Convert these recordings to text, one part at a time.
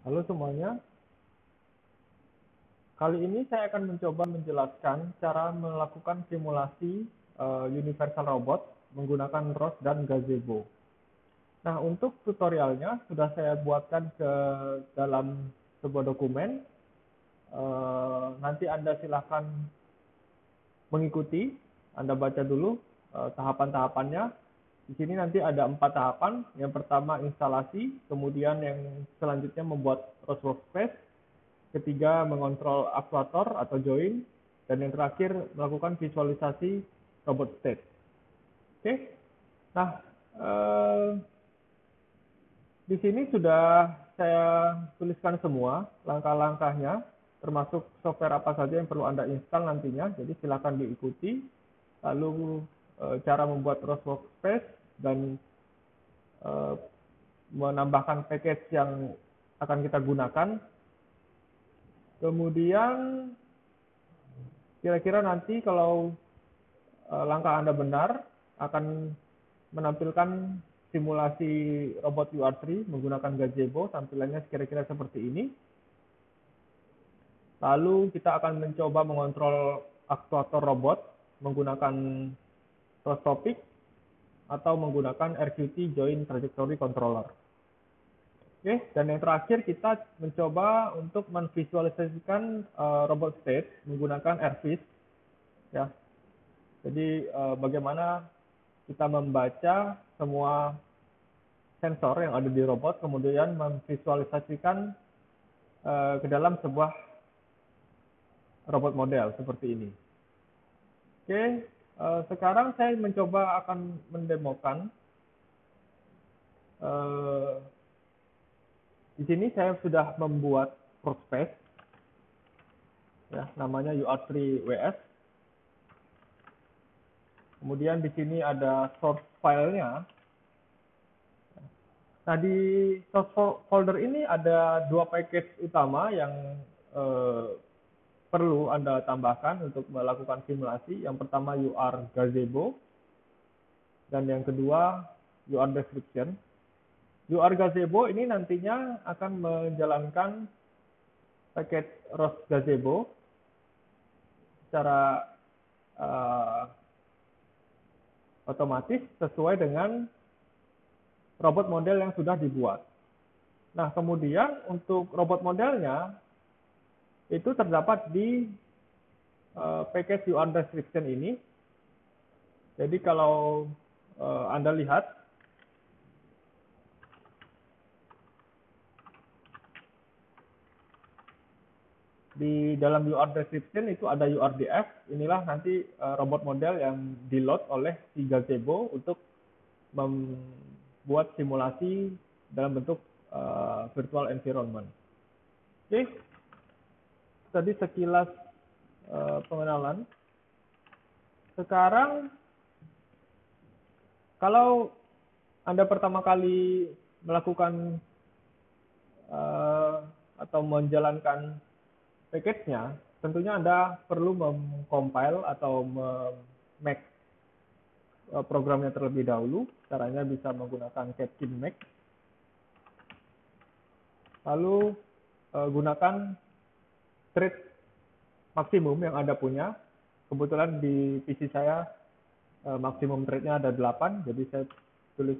Halo semuanya, kali ini saya akan mencoba menjelaskan cara melakukan simulasi Universal Robot menggunakan ROS dan Gazebo. Nah, untuk tutorialnya sudah saya buatkan ke dalam sebuah dokumen. Nanti Anda silakan mengikuti, Anda baca dulu tahapan-tahapannya. Di sini nanti ada 4 tahapan. Yang pertama instalasi, kemudian yang selanjutnya membuat ROS workspace, ketiga mengontrol aktuator atau join, dan yang terakhir melakukan visualisasi robot state. Oke, nah di sini sudah saya tuliskan semua langkah-langkahnya, termasuk software apa saja yang perlu Anda install nantinya. Jadi silakan diikuti. Lalu cara membuat ROS workspace dan menambahkan package yang akan kita gunakan. Kemudian kira-kira nanti kalau langkah Anda benar akan menampilkan simulasi robot UR3 menggunakan Gazebo, tampilannya kira-kira seperti ini. Lalu kita akan mencoba mengontrol aktuator robot menggunakan ROS Topic atau menggunakan RQT Join Trajectory Controller. Oke, dan yang terakhir kita mencoba untuk memvisualisasikan robot state menggunakan RViz. Ya, jadi bagaimana kita membaca semua sensor yang ada di robot, kemudian memvisualisasikan ke dalam sebuah robot model seperti ini. Oke, sekarang saya mencoba akan mendemokan. Di sini saya sudah membuat workspace, ya, namanya UR3WS. Kemudian di sini ada source filenya. Nah, di source folder ini ada 2 package utama yang perlu Anda tambahkan untuk melakukan simulasi. Yang pertama UR Gazebo, dan yang kedua UR Description. UR Gazebo ini nantinya akan menjalankan paket ROS Gazebo secara otomatis sesuai dengan robot model yang sudah dibuat. Nah, kemudian untuk robot modelnya itu terdapat di package UR Description ini. Jadi kalau Anda lihat di dalam UR Description itu ada URDF. Inilah nanti robot model yang di-load oleh si Gazebo untuk membuat simulasi dalam bentuk virtual environment. Oke, tadi sekilas pengenalan. Sekarang kalau Anda pertama kali melakukan atau menjalankan package-nya, tentunya Anda perlu mengcompile atau make programnya terlebih dahulu. Caranya bisa menggunakan Catkin Make. Lalu gunakan thread maksimum yang Anda punya. Kebetulan di PC saya maksimum thread-nya ada 8, jadi saya tulis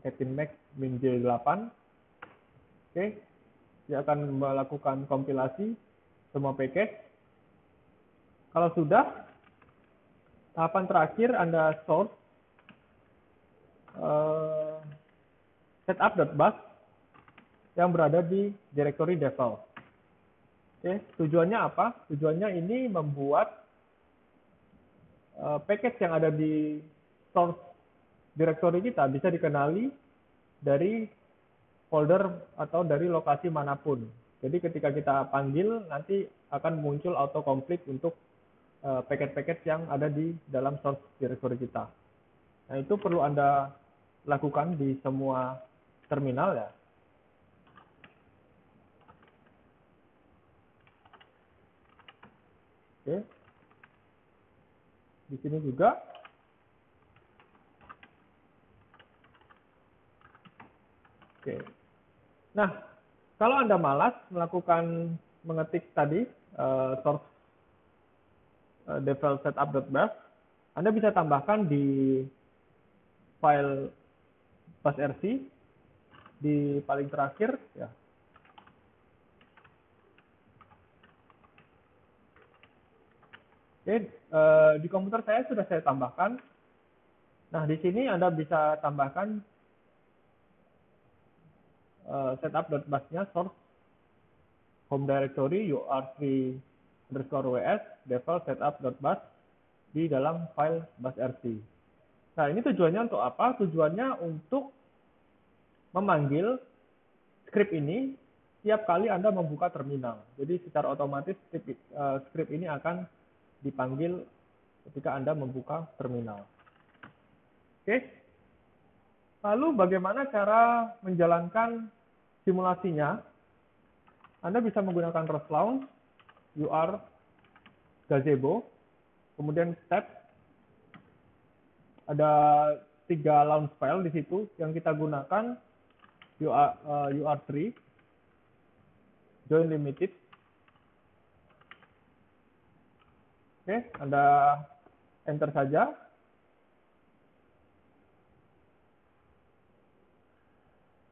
Catkin Make min J8. Oke, dia akan melakukan kompilasi semua package. Kalau sudah, tahapan terakhir Anda source setup.bus yang berada di directory default. Oke, tujuannya apa? Tujuannya ini membuat package yang ada di source directory kita bisa dikenali dari folder atau dari lokasi manapun. Jadi ketika kita panggil, nanti akan muncul autocomplete untuk paket-paket yang ada di dalam source directory kita. Nah, itu perlu Anda lakukan di semua terminal ya. Oke. Di sini juga. Oke. Nah, Kalau Anda malas melakukan mengetik tadi source default setup.bash, Anda bisa tambahkan di file bashrc di paling terakhir ya. Oke, di komputer saya sudah saya tambahkan. Nah, di sini Anda bisa tambahkan setup.bash-nya source home directory ur3_ws default setup.bash di dalam file bashrc. Nah, ini tujuannya untuk apa? Tujuannya untuk memanggil script ini setiap kali Anda membuka terminal. Jadi secara otomatis script ini akan dipanggil ketika Anda membuka terminal. Oke. Lalu bagaimana cara menjalankan simulasinya? Anda bisa menggunakan rust launch, ur gazebo, kemudian step. Ada 3 launch file di situ yang kita gunakan ur3, join limited. Oke, Anda enter saja.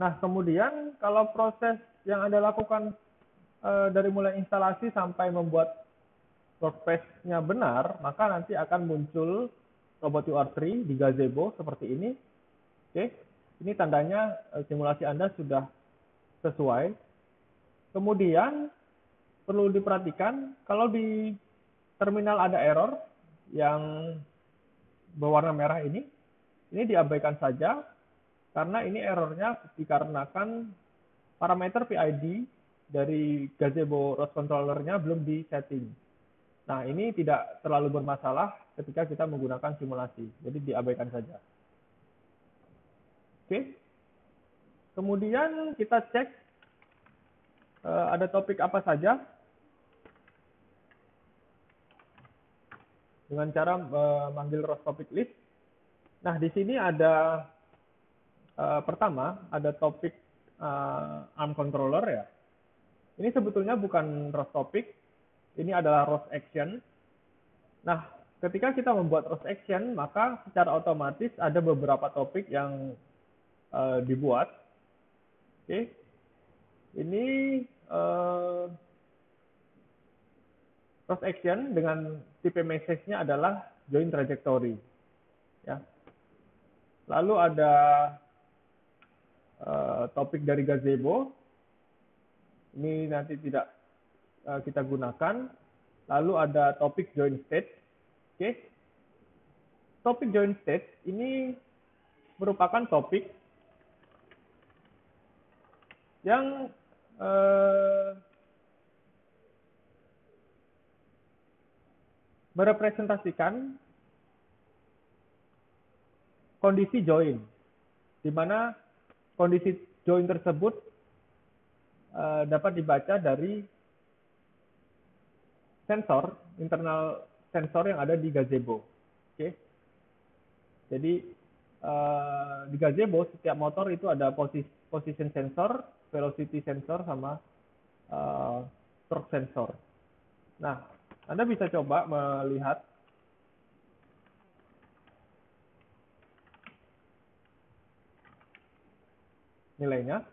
Nah, kemudian kalau proses yang Anda lakukan dari mulai instalasi sampai membuat workspace-nya benar, maka nanti akan muncul robot ur3 di gazebo seperti ini. Oke, ini tandanya simulasi Anda sudah sesuai. Kemudian perlu diperhatikan kalau di terminal ada error yang berwarna merah ini diabaikan saja karena ini errornya dikarenakan parameter PID dari gazebo ROS controller-nya belum di-setting. Nah, ini tidak terlalu bermasalah ketika kita menggunakan simulasi, jadi diabaikan saja. Oke. Kemudian kita cek ada topik apa saja dengan cara memanggil ROS topic list. Nah, di sini ada pertama ada topik ARM controller ya. Ini sebetulnya bukan ROS topic, ini adalah ROS action. Nah, ketika kita membuat ROS action, maka secara otomatis ada beberapa topik yang dibuat. Oke, ini ROS action dengan tipe message-nya adalah join trajectory. Ya. Lalu ada topik dari gazebo, ini nanti tidak kita gunakan. Lalu ada topik join state. Oke. Topik join state ini merupakan topik yang merepresentasikan kondisi join, di mana kondisi join tersebut dapat dibaca dari sensor, internal sensor yang ada di gazebo. Oke. Jadi di gazebo setiap motor itu ada position sensor, velocity sensor, sama torque sensor. Nah, Anda bisa coba melihat nilainya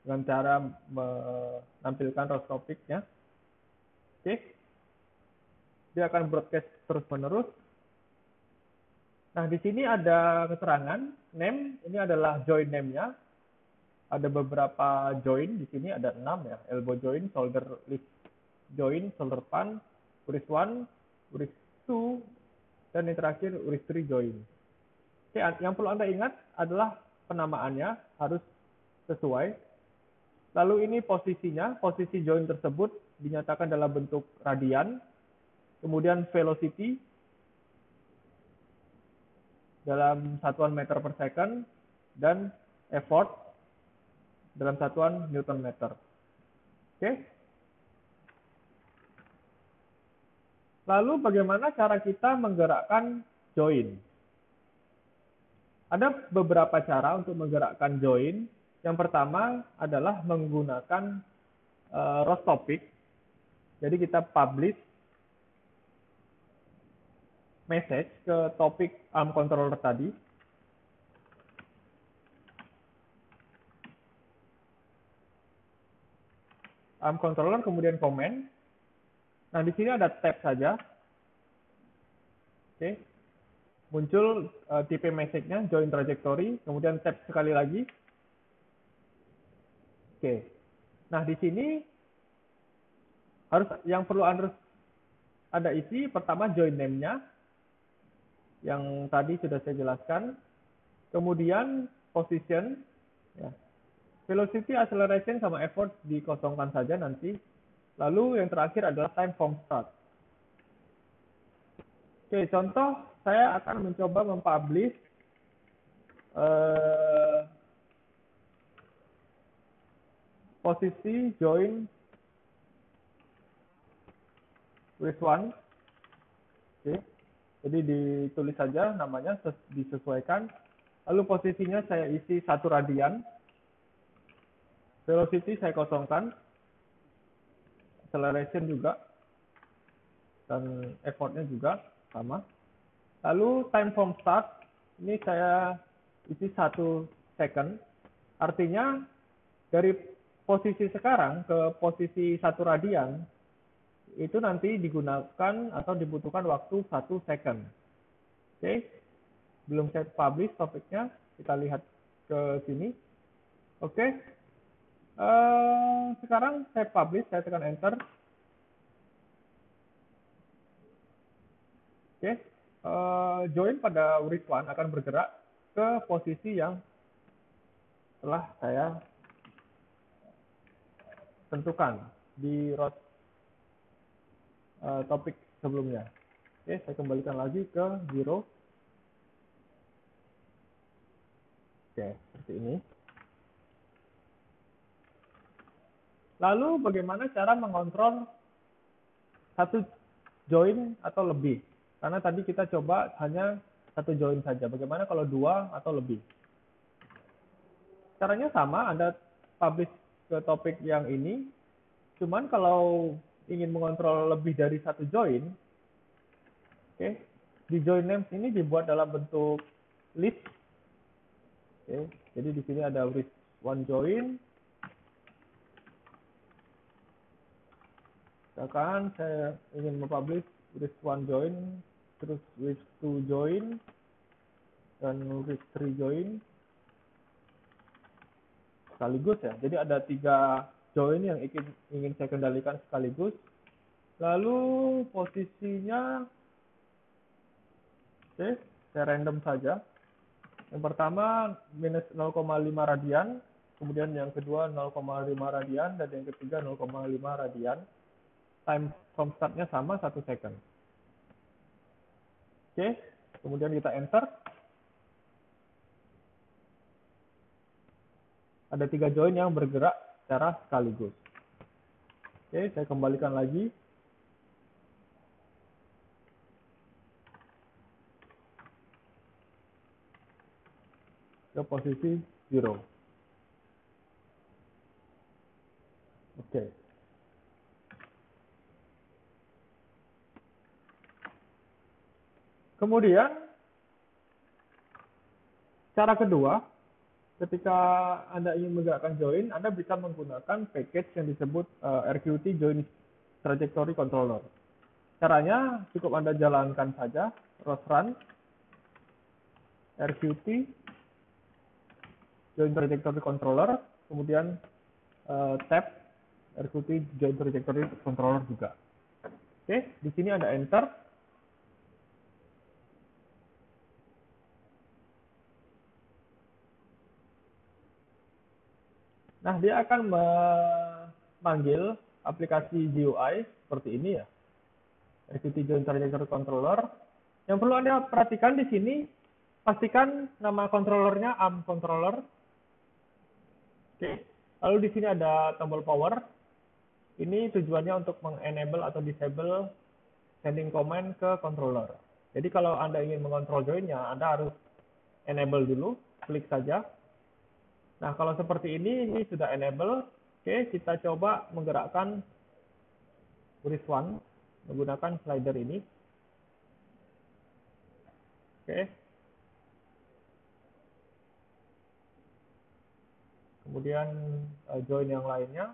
dengan cara menampilkan ROS topiknya. Oke. Dia akan broadcast terus-menerus. Nah, di sini ada keterangan name, ini adalah join name-nya. Ada beberapa join di sini, ada 6 ya, elbow join, shoulder lift join, shoulder pan, URIS 1, URIS 2, dan yang terakhir URIS 3 join. Oke, yang perlu Anda ingat adalah penamaannya harus sesuai. Lalu ini posisinya, posisi join tersebut dinyatakan dalam bentuk radian, kemudian velocity dalam satuan meter per second, dan effort dalam satuan Newton meter. Oke. Lalu bagaimana cara kita menggerakkan join? Ada beberapa cara untuk menggerakkan join. Yang pertama adalah menggunakan row topic. Jadi kita publish message ke topik ARM controller tadi. ARM controller kemudian comment. Nah, di sini ada tab saja. Oke. Muncul tipe message-nya join trajectory, kemudian tab sekali lagi. Oke. Nah, di sini yang perlu ada isi pertama join name-nya yang tadi sudah saya jelaskan. Kemudian position, ya. Velocity, acceleration, sama effort dikosongkan saja nanti. Lalu yang terakhir adalah time from start. Oke, contoh saya akan mencoba mempublish posisi join with one. Oke, jadi ditulis saja namanya, disesuaikan. Lalu posisinya saya isi 1 radian. Velocity saya kosongkan. Acceleration juga. Dan effortnya juga sama. Lalu time from start, ini saya isi 1 second. Artinya dari posisi sekarang ke posisi 1 radian, itu nanti digunakan atau dibutuhkan waktu 1 second. Oke, belum saya publish topiknya, kita lihat ke sini. Oke, sekarang saya publish, saya tekan enter. Oke, join pada with one akan bergerak ke posisi yang telah saya tentukan di row topik sebelumnya. Oke, saya kembalikan lagi ke 0. Oke, seperti ini. Lalu bagaimana cara mengontrol 1 join atau lebih? Karena tadi kita coba hanya 1 join saja. Bagaimana kalau 2 atau lebih? Caranya sama, Anda publish ke topik yang ini. Cuman kalau ingin mengontrol lebih dari 1 join, oke, di join names ini dibuat dalam bentuk list. Oke, jadi di sini ada with one join. Misalkan saya ingin mempublish with one join, terus with two join, dan with three join sekaligus ya. Jadi ada 3 join yang ingin saya kendalikan sekaligus. Lalu posisinya, oke, saya random saja. Yang pertama minus 0,5 radian, kemudian yang kedua 0,5 radian, dan yang ketiga 0,5 radian. Time from start-nya sama 1 second. Oke, kemudian kita enter. Ada 3 join yang bergerak secara sekaligus. Oke, saya kembalikan lagi. Ke posisi 0. Oke. Kemudian, cara kedua, ketika Anda ingin menggerakkan join, Anda bisa menggunakan package yang disebut RQT Join Trajectory Controller. Caranya cukup Anda jalankan saja, run RQT Join Trajectory Controller, kemudian tab RQT Join Trajectory Controller juga. Oke, di sini ada enter. Nah, dia akan memanggil aplikasi GUI seperti ini ya. RQT Join Trajectory Controller. Yang perlu Anda perhatikan di sini, pastikan nama controllernya ARM controller. Oke. Lalu di sini ada tombol power. Ini tujuannya untuk mengenable atau disable sending command ke controller. Jadi kalau Anda ingin mengontrol joinnya, Anda harus enable dulu, klik saja. Nah, kalau seperti ini sudah enable. Oke, kita coba menggerakkan Bridge One menggunakan slider ini. Oke. Kemudian join yang lainnya.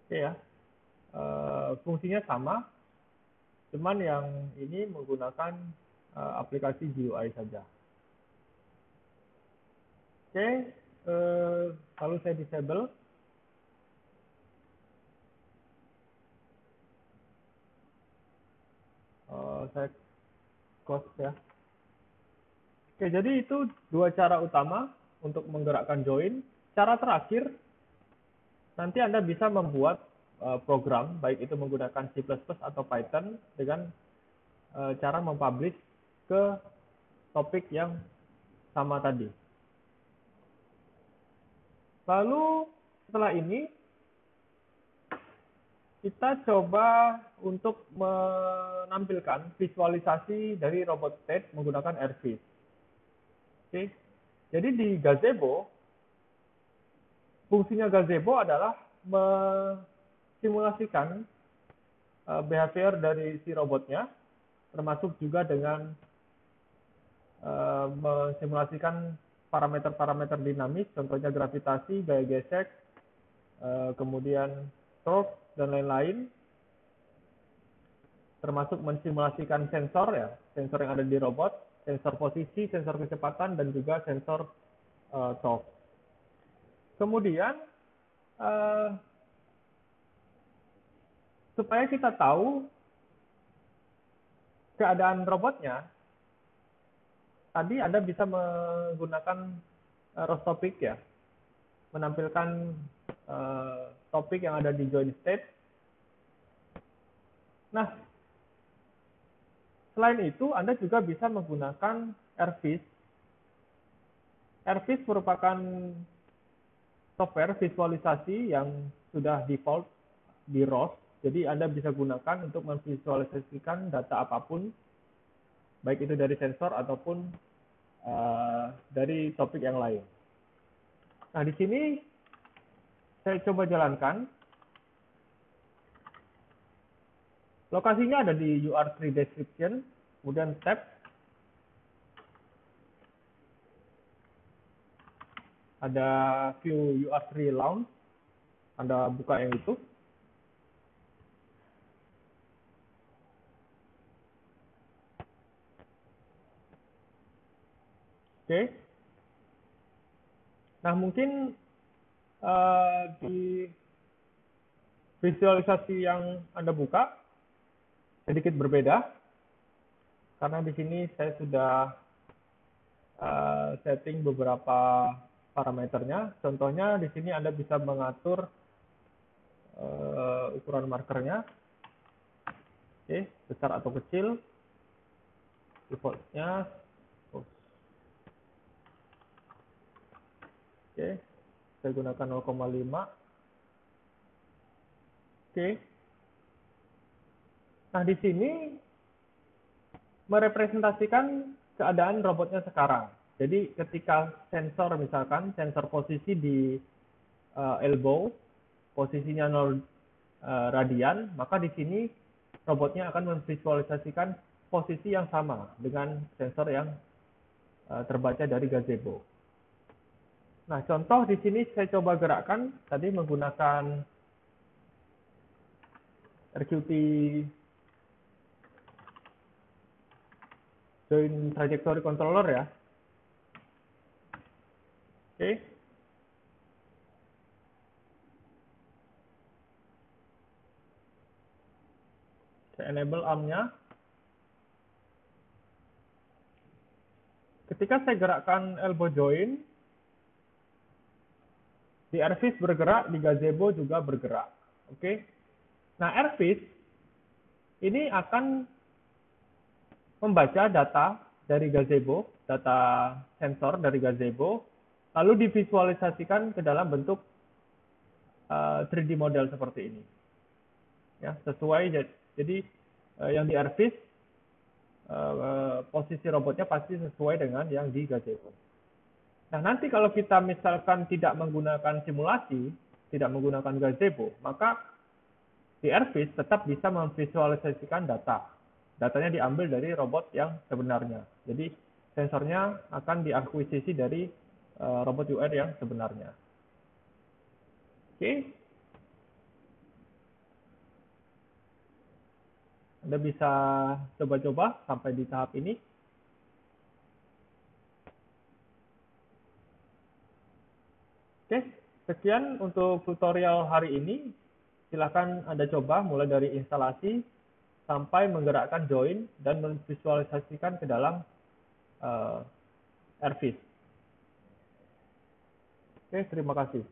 Oke ya. Fungsinya sama, cuman yang ini menggunakan aplikasi GUI saja. Oke, lalu saya disable. Saya close ya. Oke, jadi itu dua cara utama untuk menggerakkan join. Cara terakhir, nanti Anda bisa membuat program, baik itu menggunakan C++ atau Python, dengan cara mempublish ke topik yang sama tadi. Lalu setelah ini, kita coba untuk menampilkan visualisasi dari robot state menggunakan Airfish. Oke, jadi di Gazebo, fungsinya Gazebo adalah simulasikan behavior dari si robotnya, termasuk juga dengan mensimulasikan parameter-parameter dinamis, contohnya gravitasi, gaya gesek, kemudian torque, dan lain-lain, termasuk mensimulasikan sensor ya, sensor yang ada di robot, sensor posisi, sensor kecepatan, dan juga sensor torque. Kemudian supaya kita tahu keadaan robotnya, tadi Anda bisa menggunakan ROS topic ya, menampilkan topik yang ada di join state. Nah, selain itu Anda juga bisa menggunakan Airfish. Airfish merupakan software visualisasi yang sudah default di ROS. Jadi Anda bisa gunakan untuk memvisualisasikan data apapun, baik itu dari sensor ataupun dari topik yang lain. Nah, di sini saya coba jalankan. Lokasinya ada di UR3 description, kemudian tab. Ada view UR3 launch. Anda buka yang itu. Oke. Nah, mungkin di visualisasi yang Anda buka sedikit berbeda, karena di sini saya sudah setting beberapa parameternya. Contohnya di sini Anda bisa mengatur ukuran markernya, oke, besar atau kecil, defaultnya, oke, saya gunakan 0,5. Oke. Nah, di sini merepresentasikan keadaan robotnya sekarang. Jadi ketika sensor, misalkan sensor posisi di elbow, posisinya 0 radian, maka di sini robotnya akan memvisualisasikan posisi yang sama dengan sensor yang terbaca dari gazebo. Nah, contoh di sini saya coba gerakkan tadi menggunakan RQT join trajectory controller ya. Oke. Saya enable arm-nya. Ketika saya gerakkan elbow join, di Airfish bergerak, di gazebo juga bergerak. Oke. Nah, Airfish ini akan membaca data dari gazebo, data sensor dari gazebo, lalu divisualisasikan ke dalam bentuk 3D model seperti ini. Ya, sesuai, jadi yang di Airfish posisi robotnya pasti sesuai dengan yang di gazebo. Nah, nanti kalau kita misalkan tidak menggunakan simulasi, tidak menggunakan gazebo, maka di Airfish tetap bisa memvisualisasikan data. Datanya diambil dari robot yang sebenarnya. Jadi sensornya akan diakuisisi dari robot UR yang sebenarnya. Oke. Anda bisa coba-coba sampai di tahap ini. Oke, sekian untuk tutorial hari ini. Silakan Anda coba mulai dari instalasi sampai menggerakkan join dan memvisualisasikan ke dalam Airfish. Oke, terima kasih.